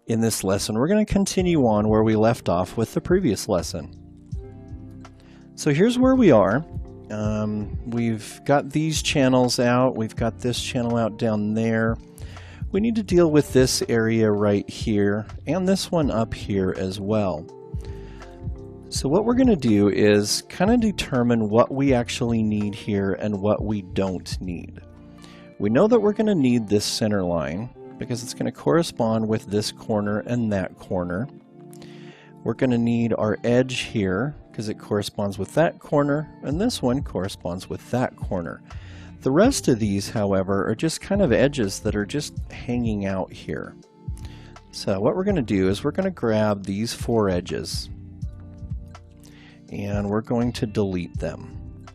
In this lesson, we're going to continue on where we left off with the previous lesson. So here's where we are. We've got these channels out. We've got this channel out down there. We need to deal with this area right here and this one up here as well. So what we're going to do is kind of determine what we actually need here and what we don't need. We know that we're going to need this center line because it's going to correspond with this corner and that corner. We're going to need our edge here because it corresponds with that corner, and this one corresponds with that corner. The rest of these, however, are just kind of edges that are just hanging out here. So what we're going to do is we're going to grab these four edges and we're going to delete them.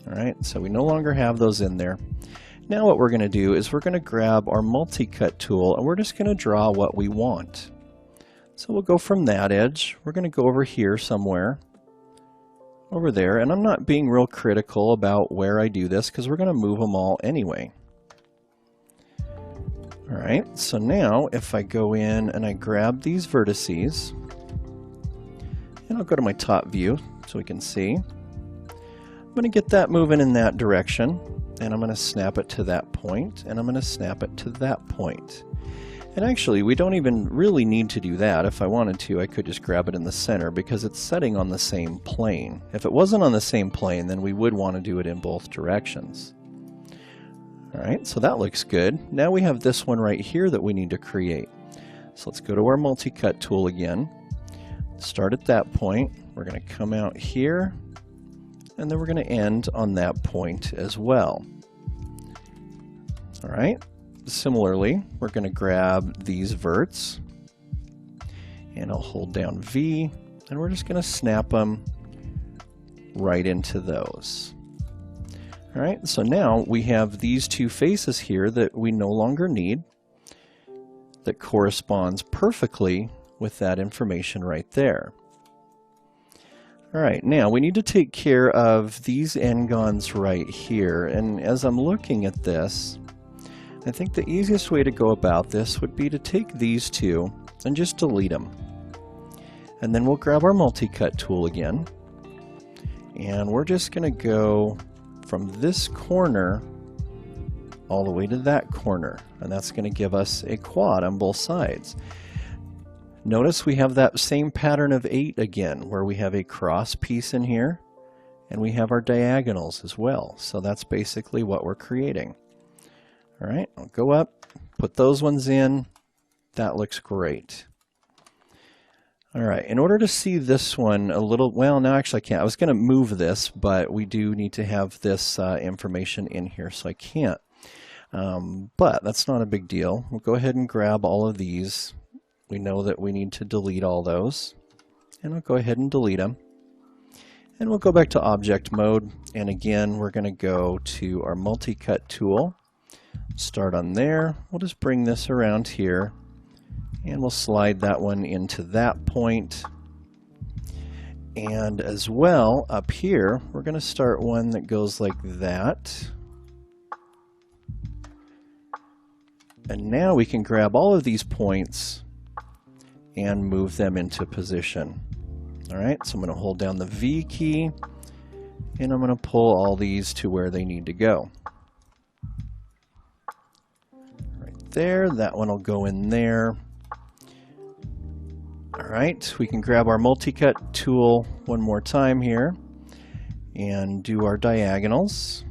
Alright, so we no longer have those in there. Now what we're going to do is we're going to grab our multi-cut tool and we're just going to draw what we want. So we'll go from that edge, we're going to go over here somewhere, over there, and I'm not being real critical about where I do this because we're going to move them all anyway. Alright, so now if I go in and I grab these vertices, and I'll go to my top view so we can see, I'm going to get that moving in that direction, and I'm going to snap it to that point, and I'm going to snap it to that point. And actually, we don't even really need to do that. If I wanted to, I could just grab it in the center because it's setting on the same plane. If it wasn't on the same plane, then we would want to do it in both directions. Alright, so that looks good. Now we have this one right here that we need to create. So let's go to our multi-cut tool again. Start at that point. We're going to come out here, and then we're going to end on that point as well. Alright. Similarly, we're going to grab these verts, and I'll hold down V, and we're just going to snap them right into those. Alright, so now we have these two faces here that we no longer need, that corresponds perfectly with that information right there. Alright, now we need to take care of these n-gons right here, and as I'm looking at this, I think the easiest way to go about this would be to take these two and just delete them. And then we'll grab our multi-cut tool again, and we're just going to go from this corner all the way to that corner, and that's going to give us a quad on both sides. Notice we have that same pattern of 8 again, where we have a cross piece in here, and we have our diagonals as well. So that's basically what we're creating. Alright, I'll go up, put those ones in. That looks great. Alright, in order to see this one a little, well, no, actually I can't. I was going to move this, but we do need to have this information in here, so I can't. But that's not a big deal. We'll go ahead and grab all of these. We know that we need to delete all those, and I'll go ahead and delete them. And we'll go back to object mode, and again we're going to go to our multi-cut tool. Start on there. We'll just bring this around here, and we'll slide that one into that point. And as well, up here, we're going to start one that goes like that. And now we can grab all of these points and move them into position. Alright, so I'm going to hold down the V key, and I'm going to pull all these to where they need to go. Right there, that one will go in there. Alright, we can grab our multi-cut tool one more time here and do our diagonals,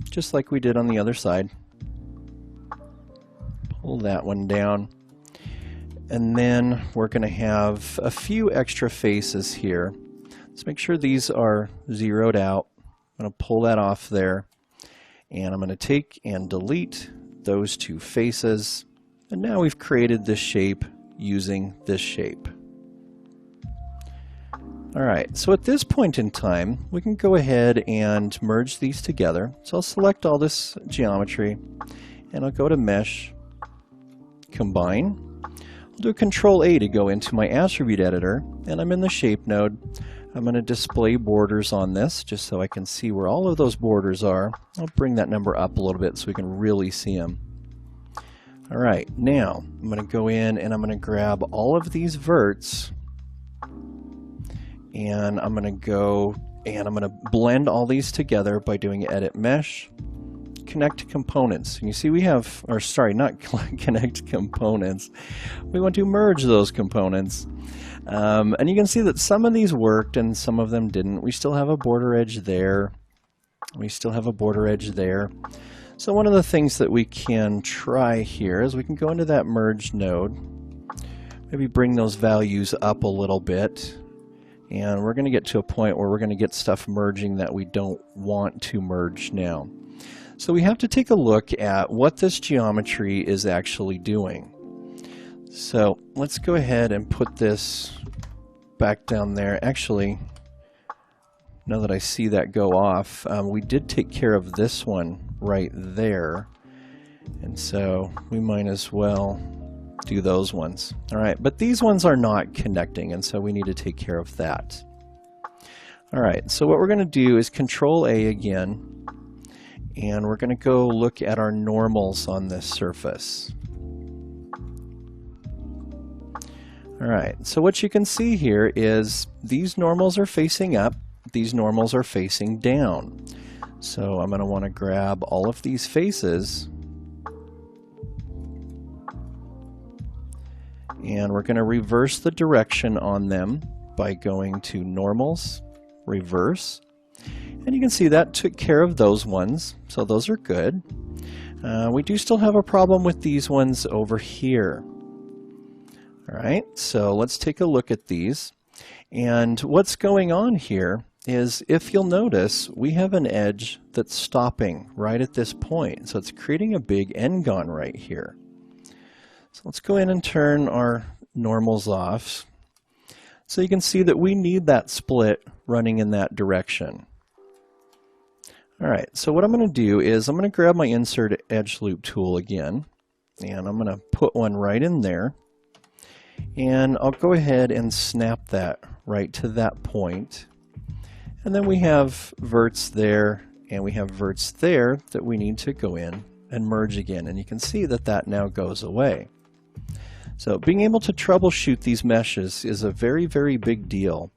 just like we did on the other side. Pull that one down. And then we're going to have a few extra faces here. Let's make sure these are zeroed out. I'm going to pull that off there. And I'm going to take and delete those two faces. And now we've created this shape using this shape. Alright, so at this point in time, we can go ahead and merge these together. So I'll select all this geometry, and I'll go to Mesh, Combine. I'll do Control A to go into my attribute editor, and I'm in the shape node. I'm going to display borders on this just so I can see where all of those borders are. I'll bring that number up a little bit so we can really see them. All right, now I'm going to go in and I'm going to grab all of these verts, and I'm going to go and I'm going to blend all these together by doing Edit Mesh, Connect Components. And you see we have, or sorry, not Connect Components. We want to merge those components. And you can see that some of these worked and some of them didn't. We still have a border edge there. We still have a border edge there. So one of the things that we can try here is we can go into that merge node, maybe bring those values up a little bit, and we're going to get to a point where we're going to get stuff merging that we don't want to merge now. So we have to take a look at what this geometry is actually doing. So let's go ahead and put this back down there. Actually, now that I see that go off, we did take care of this one right there, and so we might as well do those ones. All right, but these ones are not connecting, and so we need to take care of that. All right, so what we're going to do is Control A again, and we're going to go look at our normals on this surface. All right, so what you can see here is these normals are facing up, these normals are facing down. So I'm going to want to grab all of these faces, and we're going to reverse the direction on them by going to Normals, Reverse, and you can see that took care of those ones, so those are good. We do still have a problem with these ones over here. All right, so let's take a look at these, and what's going on here is, if you'll notice, we have an edge that's stopping right at this point. So it's creating a big n-gon right here. So let's go in and turn our normals off. So you can see that we need that split running in that direction. All right, so what I'm going to do is I'm going to grab my Insert Edge Loop tool again, and I'm going to put one right in there. And I'll go ahead and snap that right to that point. And then we have verts there, and we have verts there that we need to go in and merge again. And you can see that that now goes away. So being able to troubleshoot these meshes is a very, very big deal.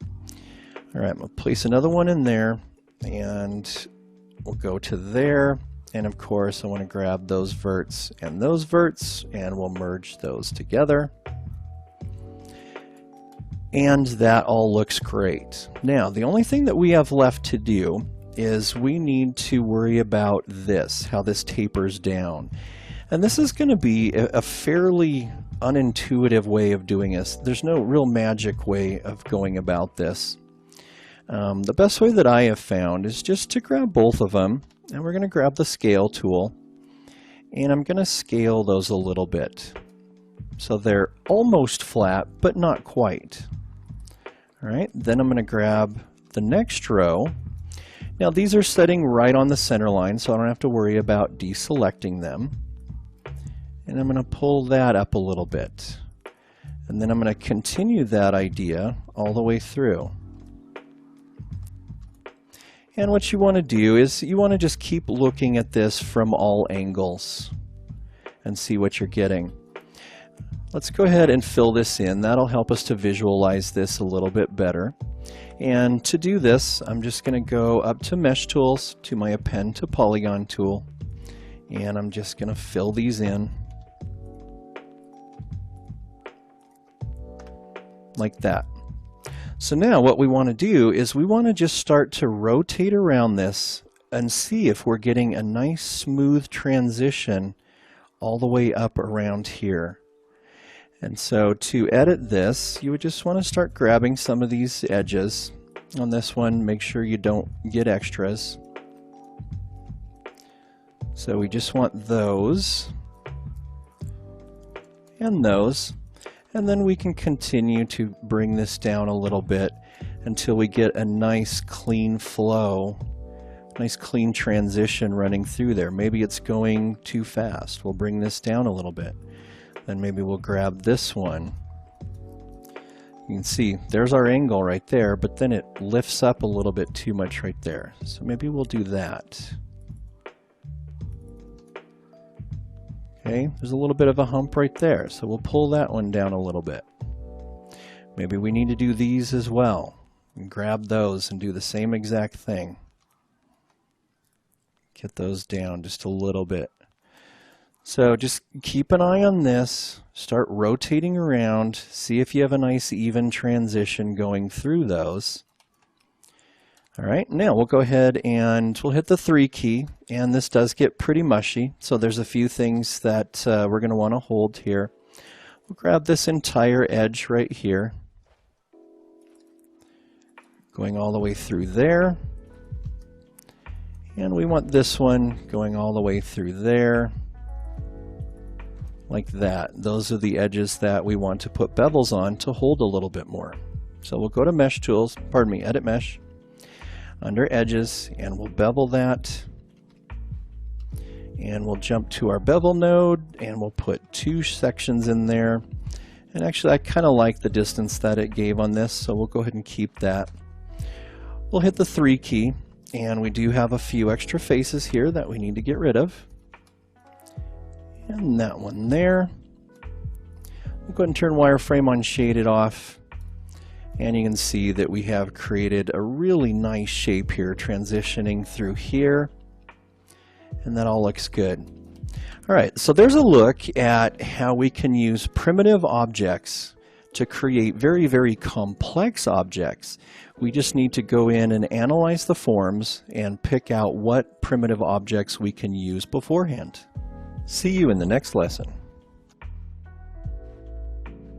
All right, we'll place another one in there, and we'll go to there. And of course, I want to grab those verts, and we'll merge those together. And that all looks great. Now, the only thing that we have left to do is we need to worry about this, how this tapers down. And this is going to be a fairly unintuitive way of doing this. There's no real magic way of going about this. The best way that I have found is just to grab both of them, and we're going to grab the scale tool, and I'm going to scale those a little bit. So they're almost flat, but not quite. All right, then I'm going to grab the next row. Now these are setting right on the center line, so I don't have to worry about deselecting them. And I'm going to pull that up a little bit. And then I'm going to continue that idea all the way through. And what you want to do is you want to just keep looking at this from all angles and see what you're getting. Let's go ahead and fill this in. That'll help us to visualize this a little bit better. And to do this, I'm just going to go up to Mesh Tools, to my Append to Polygon tool, and I'm just going to fill these in like that. So now what we want to do is we want to just start to rotate around this and see if we're getting a nice smooth transition all the way up around here. And so to edit this, you would just want to start grabbing some of these edges. On this one, make sure you don't get extras. So we just want those and those. And then we can continue to bring this down a little bit until we get a nice clean flow, nice clean transition running through there. Maybe it's going too fast. We'll bring this down a little bit. Then maybe we'll grab this one. You can see there's our angle right there, but then it lifts up a little bit too much right there. So maybe we'll do that. Okay, there's a little bit of a hump right there, so we'll pull that one down a little bit. Maybe we need to do these as well. And grab those and do the same exact thing. Get those down just a little bit. So just keep an eye on this, start rotating around, see if you have a nice even transition going through those. All right, now we'll go ahead and we'll hit the 3 key, and this does get pretty mushy, so there's a few things that we're going to want to hold here. We'll grab this entire edge right here, going all the way through there, and we want this one going all the way through there, like that. Those are the edges that we want to put bevels on to hold a little bit more. So we'll go to Mesh Tools, pardon me, Edit Mesh, under Edges, and we'll bevel that. And we'll jump to our bevel node, and we'll put 2 sections in there. And actually, I kind of like the distance that it gave on this, so we'll go ahead and keep that. We'll hit the 3 key, and we do have a few extra faces here that we need to get rid of. And that one there. We'll go ahead and turn wireframe on shaded off. And you can see that we have created a really nice shape here, transitioning through here. And that all looks good. All right, so there's a look at how we can use primitive objects to create very, very complex objects. We just need to go in and analyze the forms and pick out what primitive objects we can use beforehand. See you in the next lesson.